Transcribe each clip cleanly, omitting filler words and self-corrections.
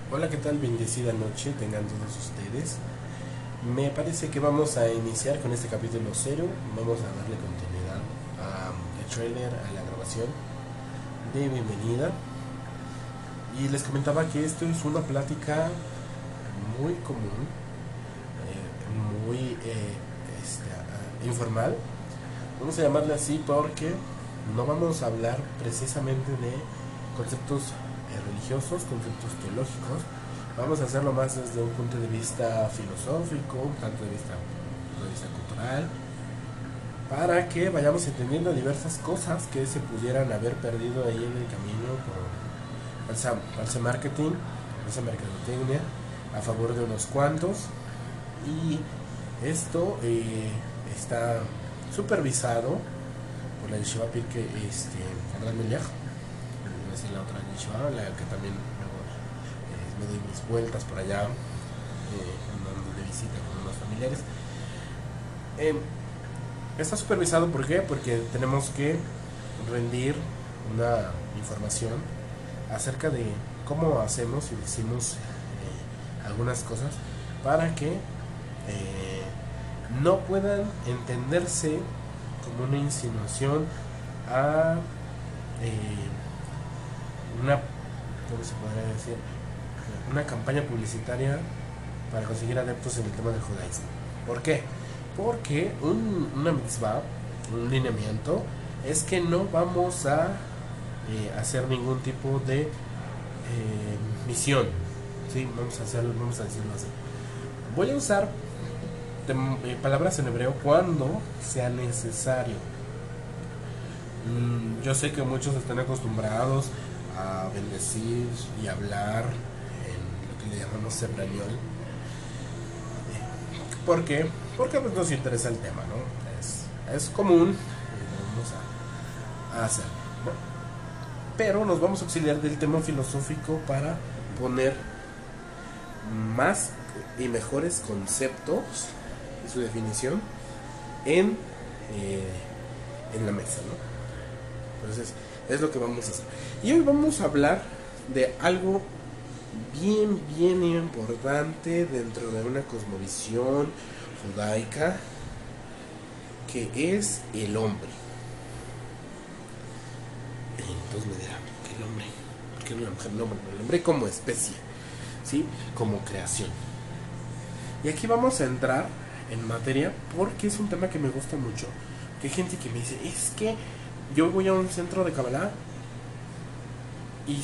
Hola, ¿qué tal? Bendecida noche tengan todos ustedes. Me parece que vamos a iniciar con este capítulo cero. Vamos a darle continuidad al trailer, a la grabación de bienvenida. Y les comentaba que esto es una plática muy común, muy informal. Vamos a llamarle así porque no vamos a hablar precisamente de conceptos religiosos, conceptos teológicos. Vamos a hacerlo más desde un punto de vista filosófico, un punto de vista cultural, para que vayamos entendiendo diversas cosas que se pudieran haber perdido ahí en el camino por falsa marketing, falsa mercadotecnia, a favor de unos cuantos. Y esto está supervisado por la Yeshiva Pirke Hernán Meliach, decir la otra Yeshiva, la que también luego me doy mis vueltas por allá, andando de visita con unos familiares. Eh, Está supervisado, ¿por qué? Porque tenemos que rendir una información acerca de cómo hacemos y decimos algunas cosas para que no puedan entenderse como una insinuación a una, ¿cómo se podría decir? Una campaña publicitaria para conseguir adeptos en el tema del judaísmo. ¿Por qué? Porque una mitzvah, un lineamiento, es que no vamos a hacer ningún tipo de misión. ¿Sí? Vamos a decirlo así. Voy a usar palabras en hebreo cuando sea necesario. Yo sé que muchos están acostumbrados a bendecir y hablar en lo que le llamamos hebraniol. ¿Por qué? Porque pues, nos interesa el tema, ¿no? Es común y vamos a hacer. Bueno, pero nos vamos a auxiliar del tema filosófico para poner más y mejores conceptos y su definición en, eh, en la mesa, ¿no? Entonces, es lo que vamos a hacer. Y hoy vamos a hablar de algo bien importante dentro de una cosmovisión judaica, que es el hombre. Entonces me dirán, ¿qué el hombre? ¿Por qué no la mujer? No, el hombre como especie, ¿sí? Como creación. Y aquí vamos a entrar en materia porque es un tema que me gusta mucho. Que hay gente que me dice, es que yo voy a un centro de Kabbalah y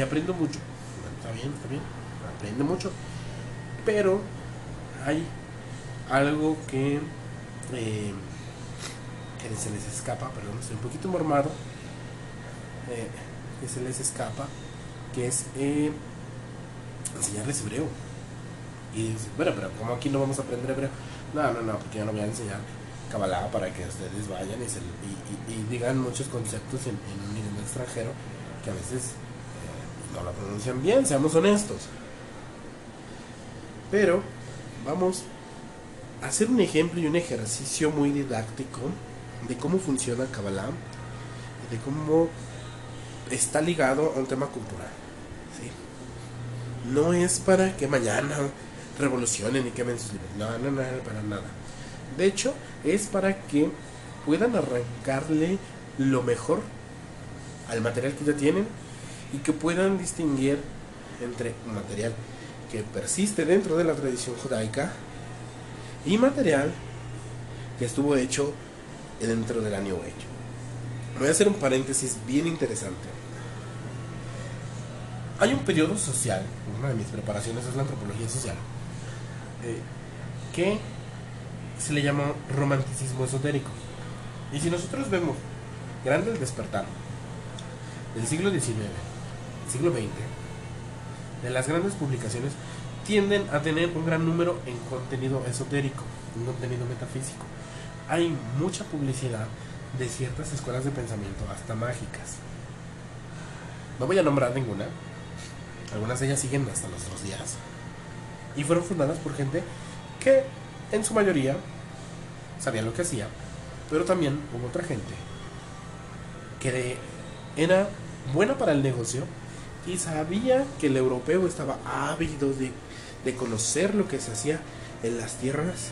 aprendo mucho. Bueno, está bien, aprende mucho. Pero hay algo que se les escapa, perdón, estoy un poquito mormado, que se les escapa, que es enseñarles hebreo. Y dices, bueno, pero ¿cómo aquí no vamos a aprender hebreo? No, porque yo no voy a enseñar Kabbalah para que ustedes vayan y digan muchos conceptos en un idioma extranjero que a veces no la pronuncian bien, seamos honestos. Pero vamos a hacer un ejemplo y un ejercicio muy didáctico de cómo funciona Kabbalah y de cómo está ligado a un tema cultural. ¿Sí? No es para que mañana revolucionen y quemen sus libros. No, para nada. De hecho, es para que puedan arrancarle lo mejor al material que ya tienen y que puedan distinguir entre un material que persiste dentro de la tradición judaica y material que estuvo hecho dentro de la New Age. Voy a hacer un paréntesis bien interesante. Hay un periodo social, una de mis preparaciones es la antropología social, que se le llama romanticismo esotérico. Y si nosotros vemos Grande el Despertar del siglo XIX, siglo XX, de las grandes publicaciones tienden a tener un gran número en contenido esotérico, un contenido metafísico. Hay mucha publicidad de ciertas escuelas de pensamiento, hasta mágicas. No voy a nombrar ninguna, algunas de ellas siguen hasta nuestros días y fueron fundadas por gente que en su mayoría sabía lo que hacía, pero también hubo otra gente que era buena para el negocio, y sabía que el europeo estaba ávido de conocer lo que se hacía en las tierras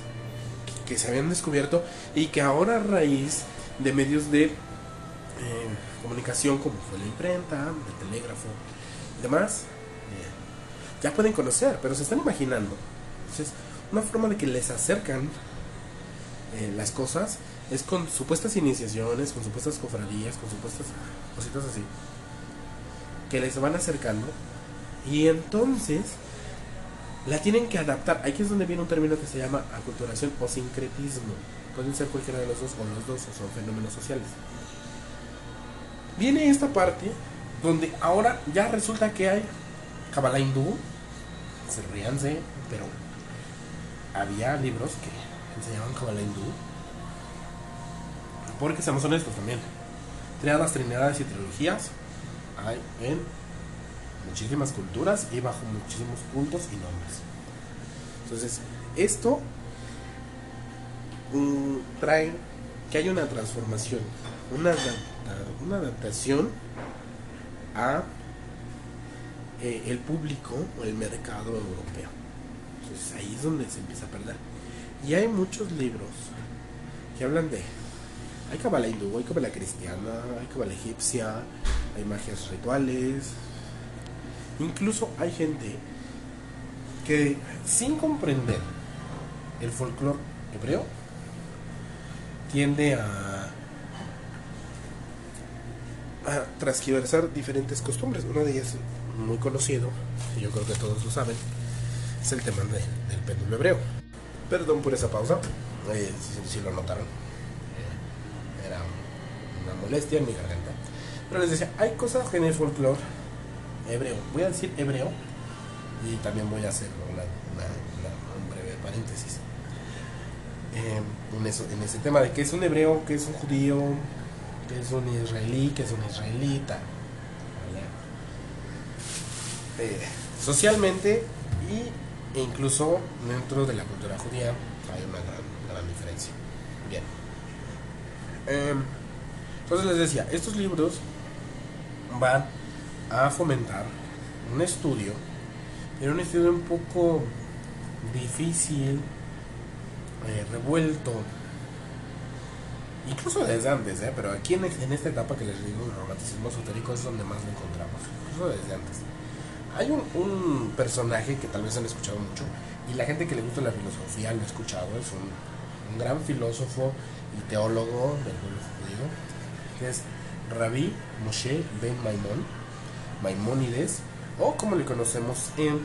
que se habían descubierto y que ahora a raíz de medios de comunicación como fue la imprenta, el telégrafo y demás, ya pueden conocer, pero se están imaginando. Entonces, una forma de que les acercan las cosas es con supuestas iniciaciones, con supuestas cofradías, con supuestas cositas así, que les van acercando y entonces la tienen que adaptar. Aquí es donde viene un término que se llama aculturación o sincretismo. Pueden ser cualquiera de los dos o los dos, o son fenómenos sociales. Viene esta parte donde ahora ya resulta que hay Kabbalah hindú, se ríanse, pero había libros que enseñaban Kabbalah hindú, porque seamos honestos también, triadas, trinidades y trilogías hay en muchísimas culturas y bajo muchísimos cultos y nombres. Entonces, esto trae que haya una transformación, una adaptación a el público o el mercado europeo. Entonces ahí es donde se empieza a perder. Y hay muchos libros que hablan de, hay Kabbalah hindú, hay Kabbalah cristiana, hay Kabbalah egipcia, hay magias rituales. Incluso hay gente que sin comprender el folclore hebreo tiende a transgiversar diferentes costumbres. Una de ellas, muy conocido, y yo creo que todos lo saben, es el tema del péndulo hebreo. Perdón por esa pausa, si lo notaron, era una molestia en mi garganta. Pero les decía, hay cosas en el folclore hebreo, voy a decir hebreo, y también voy a hacer un breve paréntesis en ese tema de qué es un hebreo, qué es un judío, qué es un israelí, qué es un israelita, socialmente e incluso dentro de la cultura judía hay una gran diferencia. Bien, entonces les decía, estos libros van a fomentar un estudio, pero un estudio un poco difícil, revuelto, incluso desde antes, pero aquí en esta etapa que les digo, el romanticismo esotérico es donde más lo encontramos, incluso desde antes. Hay un personaje que tal vez han escuchado mucho, y la gente que le gusta la filosofía lo ha escuchado, es un gran filósofo y teólogo del pueblo judío, que es Rabbi Moshe Ben Maimónides, o como le conocemos en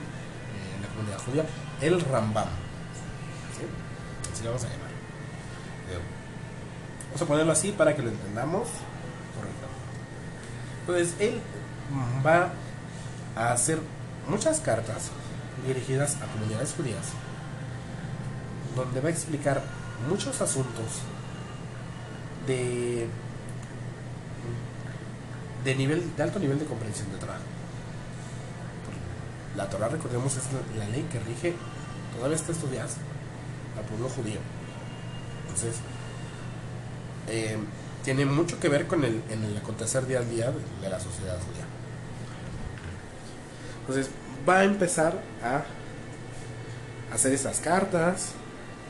la comunidad judía, el Rambam. ¿Sí? Así le vamos a llamar. Vamos a ponerlo así para que lo entendamos correctamente. Entonces, él va a hacer muchas cartas dirigidas a comunidades judías, donde va a explicar muchos asuntos de alto nivel de comprensión de Torah. La Torah, recordemos, es la ley que rige todavía hasta estos días al pueblo judío. Entonces, tiene mucho que ver con el acontecer día a día de la sociedad judía. Entonces, va a empezar a hacer esas cartas.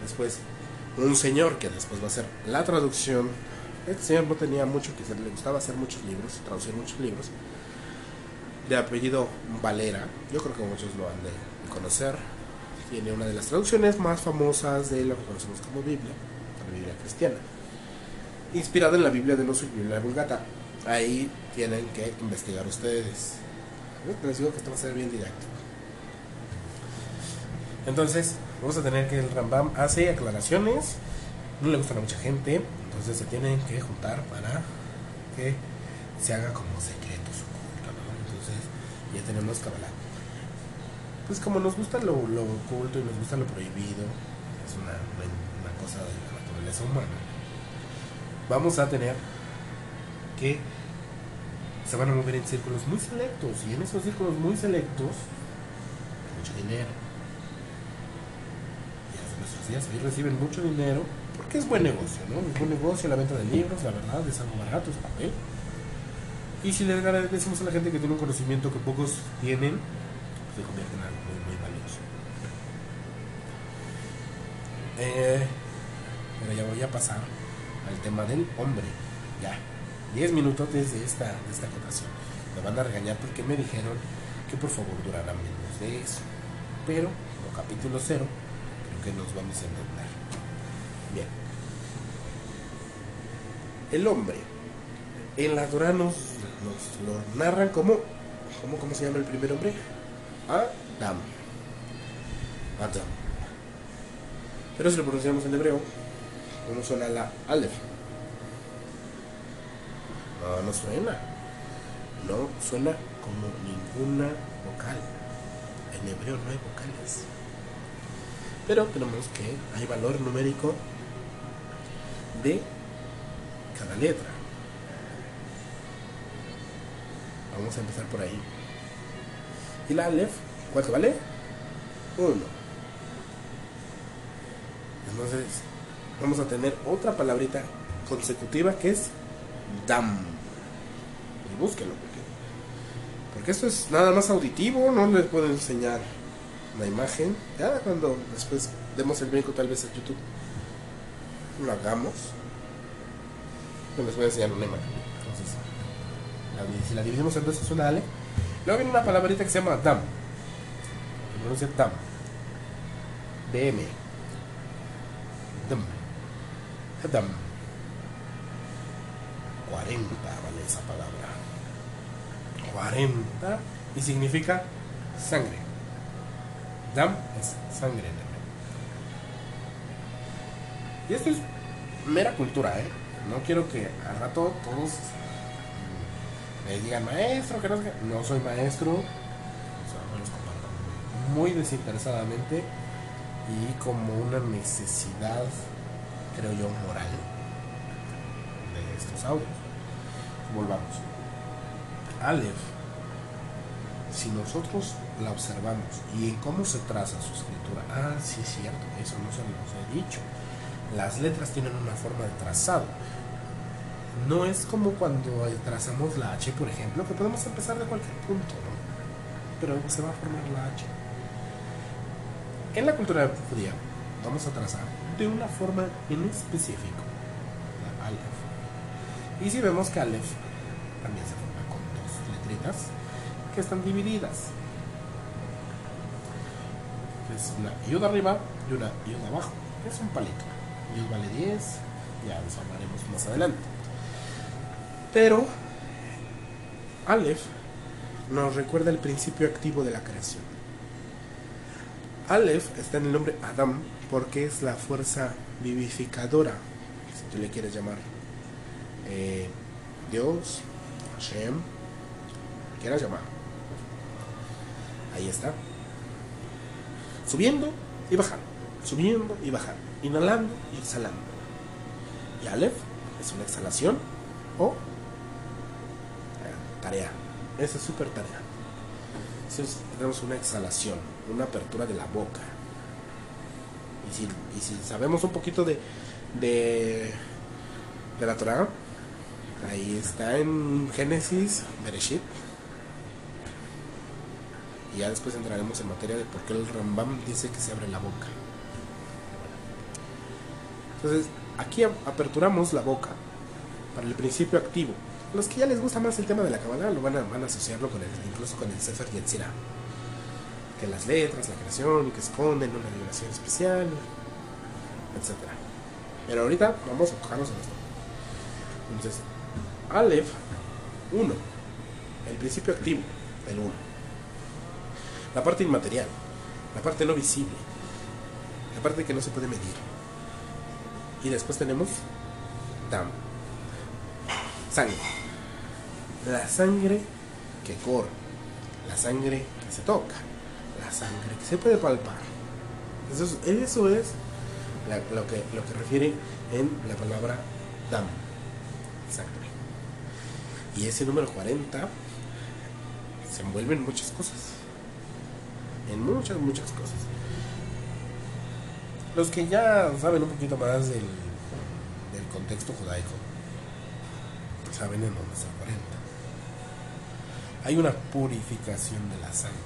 Después, un señor que después va a hacer la traducción. Este señor no tenía mucho que hacer, le gustaba hacer muchos libros, traducir muchos libros, de apellido Valera. Yo creo que muchos lo han de conocer. Tiene una de las traducciones más famosas de lo que conocemos como Biblia, la Biblia cristiana, inspirada en la Biblia de los judíos, la Vulgata. Ahí tienen que investigar ustedes. Les digo que esto va a ser bien didáctico. Entonces, vamos a tener que el Rambam hace aclaraciones, no le gustan a mucha gente, entonces se tienen que juntar para que se haga como secreto su culto, ¿no? Entonces, ya tenemos Kabbalah. Pues como nos gusta lo oculto y nos gusta lo prohibido, es una cosa de la naturaleza humana, vamos a tener que se van a mover en círculos muy selectos, y en esos círculos muy selectos hay mucho dinero. Y hasta nuestros días ahí reciben mucho dinero porque es buen negocio, ¿no? Es buen negocio la venta de libros, la verdad, es algo barato, es papel. Y si le decimos a la gente que tiene un conocimiento que pocos tienen, se convierte en algo muy, muy valioso. Pero ya voy a pasar al tema del hombre. Ya, 10 minutos desde esta acotación. Me van a regañar porque me dijeron que por favor durara menos de eso. Pero, como capítulo 0, creo que nos vamos a entender. Bien. El hombre. En la Torah nos lo narran como... ¿Cómo se llama el primer hombre? Adam. Adam. Pero si lo pronunciamos en hebreo, ¿cómo suena la Aleph? No suena. No suena como ninguna vocal. En hebreo no hay vocales. Pero tenemos que hay valor numérico de cada letra. Vamos a empezar por ahí. Y la Aleph, ¿cuánto vale? 1. Entonces, vamos a tener otra palabrita consecutiva que es Dam. Y búsquenlo, porque esto es nada más auditivo, no les puedo enseñar una imagen. Ya cuando después demos el brinco tal vez a YouTube, lo hagamos. No les voy a enseñar una imagen. Entonces, si la dividimos en dos es una Ale. Luego viene una palabrita que se llama Dam. Se pronuncia Dam. DM. Dam. Dam. 40 vale esa palabra. 40 y significa sangre. Dam es sangre en hebreo. Y esto es mera cultura, No quiero que al rato todos me digan maestro, que no soy maestro. Me los comparto muy desinteresadamente y como una necesidad, creo yo, moral de estos audios. Volvamos. Aleph, si nosotros la observamos y en cómo se traza su escritura, sí es cierto, eso no se nos he dicho. Las letras tienen una forma de trazado. No es como cuando trazamos la H, por ejemplo, que podemos empezar de cualquier punto, ¿no? Pero se va a formar la H. En la cultura judía vamos a trazar de una forma en específico la Aleph. Y si vemos que Aleph también se forma con dos letritas que están divididas. Es una yud arriba y una yud abajo. Es un palito. Yud vale 10, ya nos hablaremos más adelante. Pero Aleph nos recuerda el principio activo de la creación. Aleph está en el nombre Adam porque es la fuerza vivificadora, si tú le quieres llamar Dios, Hashem, quieras llamar. Ahí está. Subiendo y bajando, subiendo y bajando, inhalando y exhalando. Y Aleph es una exhalación o tarea. Esa es súper tarea. Entonces tenemos una exhalación, una apertura de la boca. Y si sabemos un poquito de la Torah, ahí está en Génesis, Bereshit. Y ya después entraremos en materia de por qué el Rambam dice que se abre la boca. Entonces, aquí aperturamos la boca para el principio activo. Los que ya les gusta más el tema de la Kabbalah lo van a asociarlo incluso con el Sefer Yetzirah. Que las letras, la creación, y que esconden una vibración especial, etc. Pero ahorita vamos a enfocarnos en esto. Entonces, Aleph 1, el principio activo del 1. La parte inmaterial, la parte no visible, la parte que no se puede medir. Y después tenemos Dam, sangre. La sangre que corre, la sangre que se toca, la sangre que se puede palpar. Eso es lo que refiere en la palabra Dam, sangre. Y ese número 40 se envuelve en muchas cosas. En muchas cosas. Los que ya saben un poquito más del contexto judaico saben en dónde está el 40. hay una purificación de la sangre.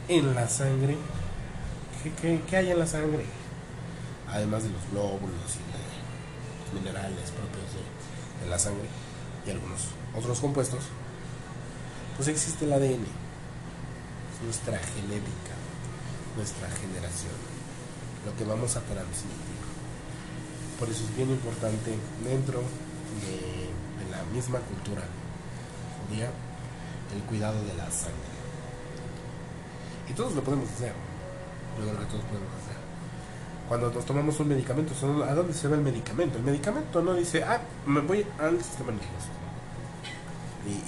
En la sangre, ¿qué hay en la sangre? Además de los glóbulos y de los minerales propios de la sangre y algunos otros compuestos, pues existe el ADN, nuestra genética, nuestra generación, lo que vamos a transmitir. Por eso es bien importante dentro de la misma cultura judía el cuidado de la sangre. Y todos lo podemos hacer. Yo creo que todos podemos hacer. Cuando nos tomamos un medicamento, ¿a dónde se va el medicamento? El medicamento no dice, me voy al sistema nervioso.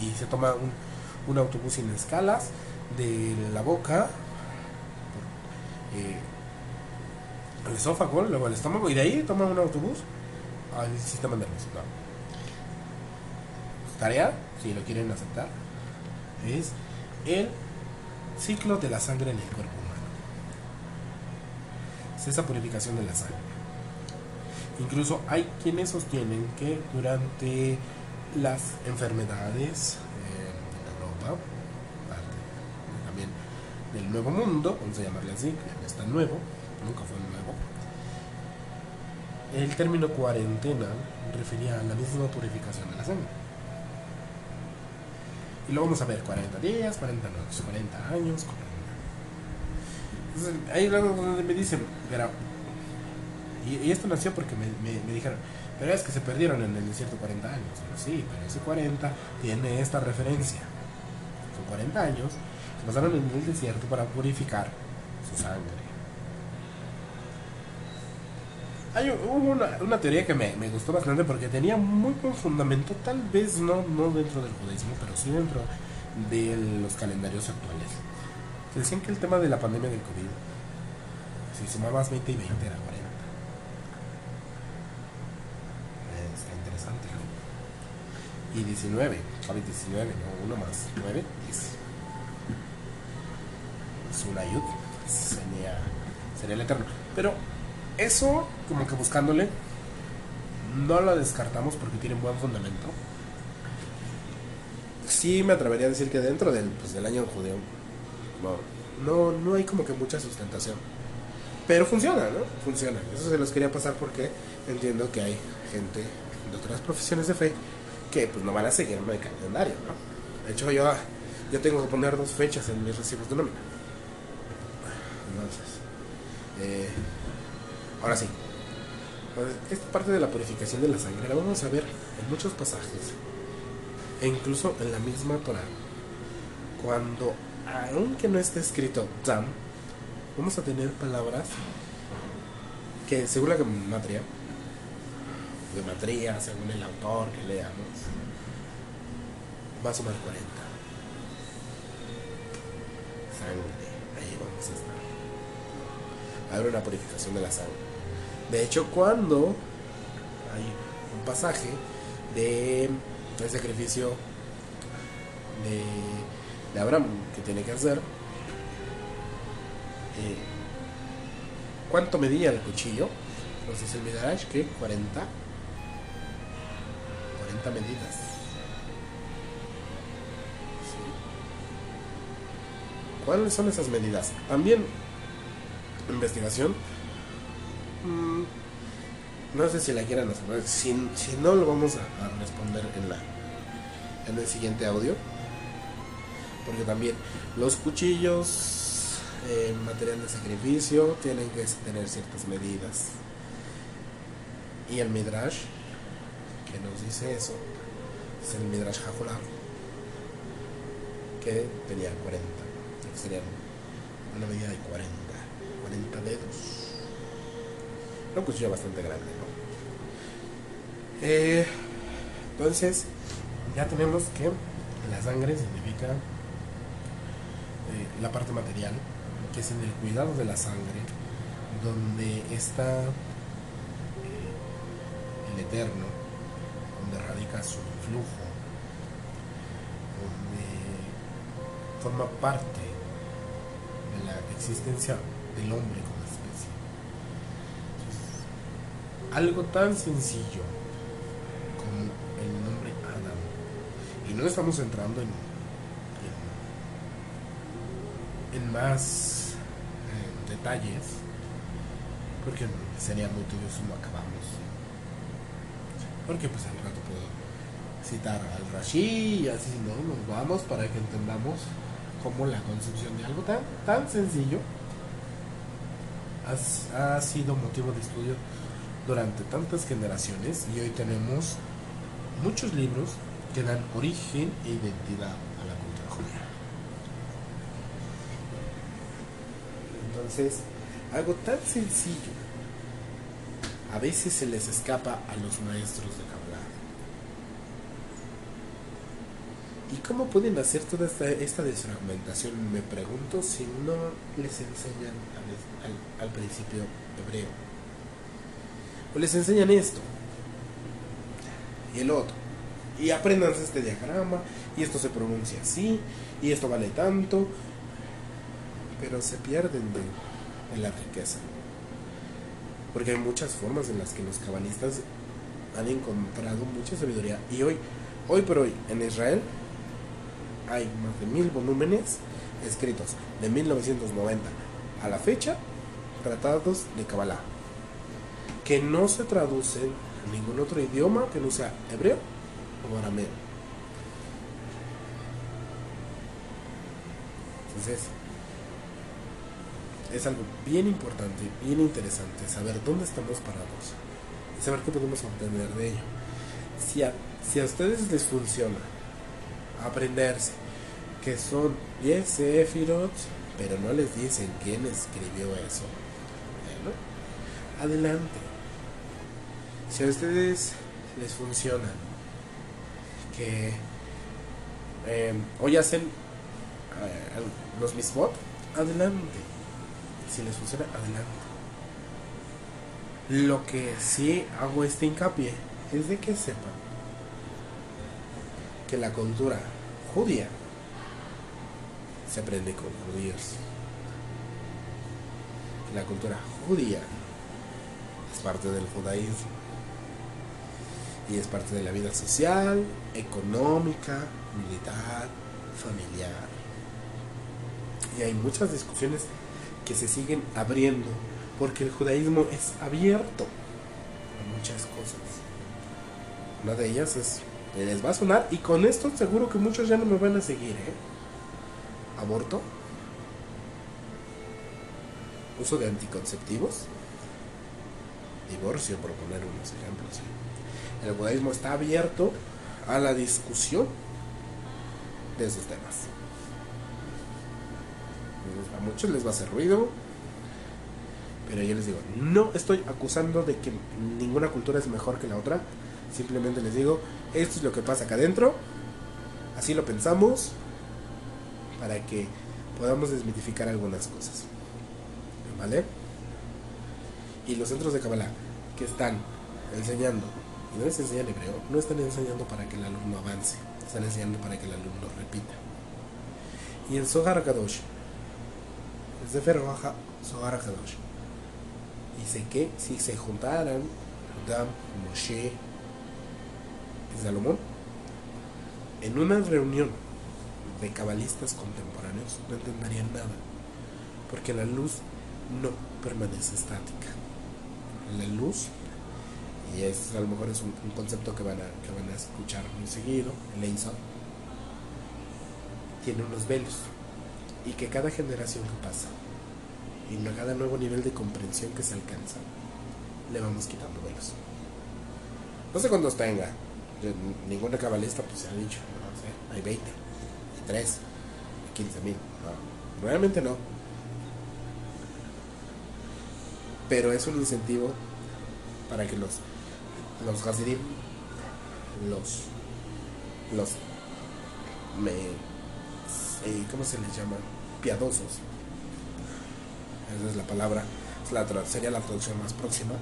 Y se toma un autobús sin escalas de la boca al esófago, luego al estómago, y de ahí toma un autobús al sistema nervioso. No. Tarea, si lo quieren aceptar, es el ciclo de la sangre en el cuerpo humano. Es esa purificación de la sangre. Incluso hay quienes sostienen que durante las enfermedades en Europa, parte también del Nuevo Mundo, vamos a llamarle así, que no es tan nuevo, nunca fue nuevo, el término cuarentena refería a la misma purificación de la sangre. Y lo vamos a ver, 40 días, 40 noches, 40 años, 40. Entonces, hay algo donde me dicen, pero, y esto nació porque me dijeron, pero es que se perdieron en el desierto 40 años. Pero sí, pero ese 40 tiene esta referencia. Son 40 años que pasaron en el desierto para purificar su sangre. Hubo una teoría que me gustó bastante porque tenía muy buen fundamento, tal vez no dentro del judaísmo, pero sí dentro de los calendarios actuales. Se decían que el tema de la pandemia del COVID, si sumabas 20 y 20 era 40. Está interesante, ¿no? Y 19, COVID-19, no, uno más, 9, 10. Es una ayuda, sería el eterno. Pero eso, como que buscándole, no lo descartamos porque tiene un buen fundamento. Sí me atrevería a decir que dentro del año judío no hay como que mucha sustentación. Pero funciona, ¿no? Funciona. Eso se los quería pasar porque entiendo que hay gente de otras profesiones de fe que pues no van a seguirme el calendario, ¿no? De hecho, yo tengo que poner 2 fechas en mis recibos de nómina. Entonces, ahora sí. Esta parte de la purificación de la sangre la vamos a ver en muchos pasajes. E incluso en la misma Torah. Cuando, aunque no esté escrito Dam, vamos a tener palabras que según la gematría, según el autor que leamos, va a sumar 40. Sangre, ahí vamos a estar. Habrá una purificación de la sangre. De hecho, cuando hay un pasaje de el sacrificio de Abraham que tiene que hacer, ¿cuánto medía el cuchillo? Entonces el Midrash, ¿qué? 40 medidas. ¿Sí? ¿Cuáles son esas medidas? También investigación. No sé si la quieran hacer. Si no, lo vamos a responder en el siguiente audio. Porque también los cuchillos, material de sacrificio, tienen que tener ciertas medidas. Y el Midrash que nos dice eso es el Midrash Hajolar, que tenía 40, que serían una medida de 40 dedos. Un cuchillo bastante grande, ¿no? Entonces, ya tenemos que la sangre significa la parte material, que es en el cuidado de la sangre, donde está el Eterno, donde radica su flujo, donde forma parte de la existencia del hombre como especie. Entonces, algo tan sencillo como el nombre Adam, y no estamos entrando en en más detalles, porque sería muy tedioso, no acabamos. Porque pues al rato puedo citar al Rashi y así, ¿no? Nos vamos para que entendamos cómo la concepción de algo tan sencillo ha sido motivo de estudio durante tantas generaciones, y hoy tenemos muchos libros que dan origen e identidad a la cultura judía. Entonces, algo tan sencillo a veces se les escapa a los maestros de Kabbalah. ¿Y cómo pueden hacer toda esta desfragmentación? Me pregunto, si no les enseñan al principio hebreo. O les enseñan esto y el otro. Y aprendan este diagrama, y esto se pronuncia así, y esto vale tanto. Pero se pierden de la riqueza. Porque hay muchas formas en las que los cabalistas han encontrado mucha sabiduría. Y hoy por hoy, en Israel, hay más de 1000 volúmenes escritos de 1990 a la fecha, tratados de Kabbalah, que no se traducen en ningún otro idioma que no sea hebreo o arameo. Entonces, es algo bien importante, bien interesante saber dónde estamos parados y saber qué podemos obtener de ello. Si a ustedes les funciona aprenderse que son 10 Sefirot, pero no les dicen quién escribió eso, bueno, adelante. Si a ustedes les funciona que hoy hacen los mismot, adelante. Si les funciona, adelante. Lo que sí hago este hincapié es de que sepan que la cultura judía se aprende con judíos. La cultura judía es parte del judaísmo y es parte de la vida social, económica, militar, familiar. Y hay muchas discusiones que se siguen abriendo porque el judaísmo es abierto a muchas cosas. Una de ellas es, les va a sonar, y con esto seguro que muchos ya no me van a seguir, aborto, uso de anticonceptivos, divorcio, por poner unos ejemplos. El judaísmo está abierto a la discusión de esos temas. A muchos les va a hacer ruido, pero yo les digo, no estoy acusando de que ninguna cultura es mejor que la otra. Simplemente les digo, esto es lo que pasa acá adentro, así lo pensamos, para que podamos desmitificar algunas cosas, ¿vale? Y los centros de Kabbalah que están enseñando, y no les enseñan hebreo, no están enseñando para que el alumno avance, están enseñando para que el alumno repita. Y el Zohar Kadosh, el Sefer Zohar Kadosh, dice que si se juntaran Adam, Moshe y Salomón en una reunión de cabalistas contemporáneos, no entenderían nada, porque la luz no permanece estática. La luz, y es, a lo mejor es un concepto que van a escuchar muy seguido, el Ein-Sof, tiene unos velos, y que cada generación que pasa y a cada nuevo nivel de comprensión que se alcanza, le vamos quitando velos. No sé cuántos tenga, ninguna cabalista pues se ha dicho, no sé, hay 20, hay 3, hay 15,000, no, realmente no. Pero es un incentivo para que los Hasidim, ¿cómo se les llama? Piadosos. Esa es la palabra, sería la traducción más próxima.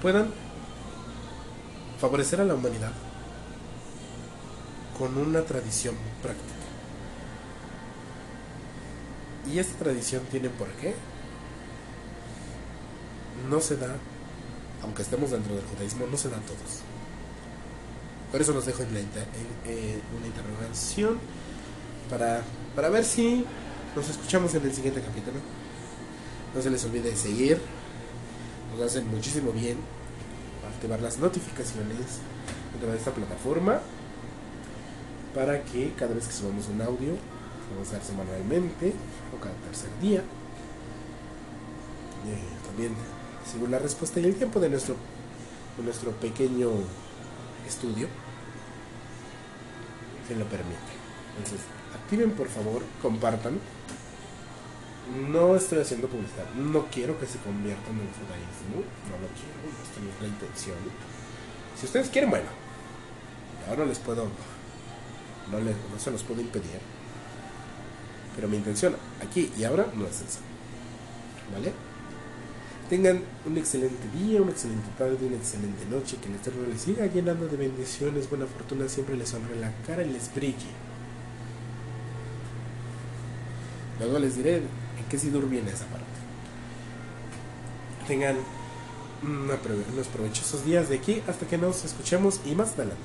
Puedan favorecer a la humanidad con una tradición práctica. Y esta tradición tiene por qué. No se da, aunque estemos dentro del judaísmo, no se da a todos. Por eso los dejo en una interrogación para ver si Nos escuchamos en el siguiente capítulo. No se les olvide seguir. Nos hacen muchísimo bien activar las notificaciones dentro de esta plataforma para que cada vez que subamos un audio, vamos a dar semanalmente o cada tercer día. También, según la respuesta y el tiempo de nuestro pequeño estudio, se lo permite. Entonces, activen por favor, compartan. No estoy haciendo publicidad, no quiero que se conviertan en judaísmo, no lo quiero, esta no es la intención. Si ustedes quieren, bueno, ahora les puedo, no se los puedo impedir, pero mi intención aquí y ahora no es esa, ¿vale? Tengan un excelente día, una excelente tarde, una excelente noche, que el Eterno les siga llenando de bendiciones, buena fortuna, siempre les honre la cara y les brille. Luego les diré en qué Sidur viene esa parte. Tengan unos provechosos días de aquí hasta que nos escuchemos y más adelante.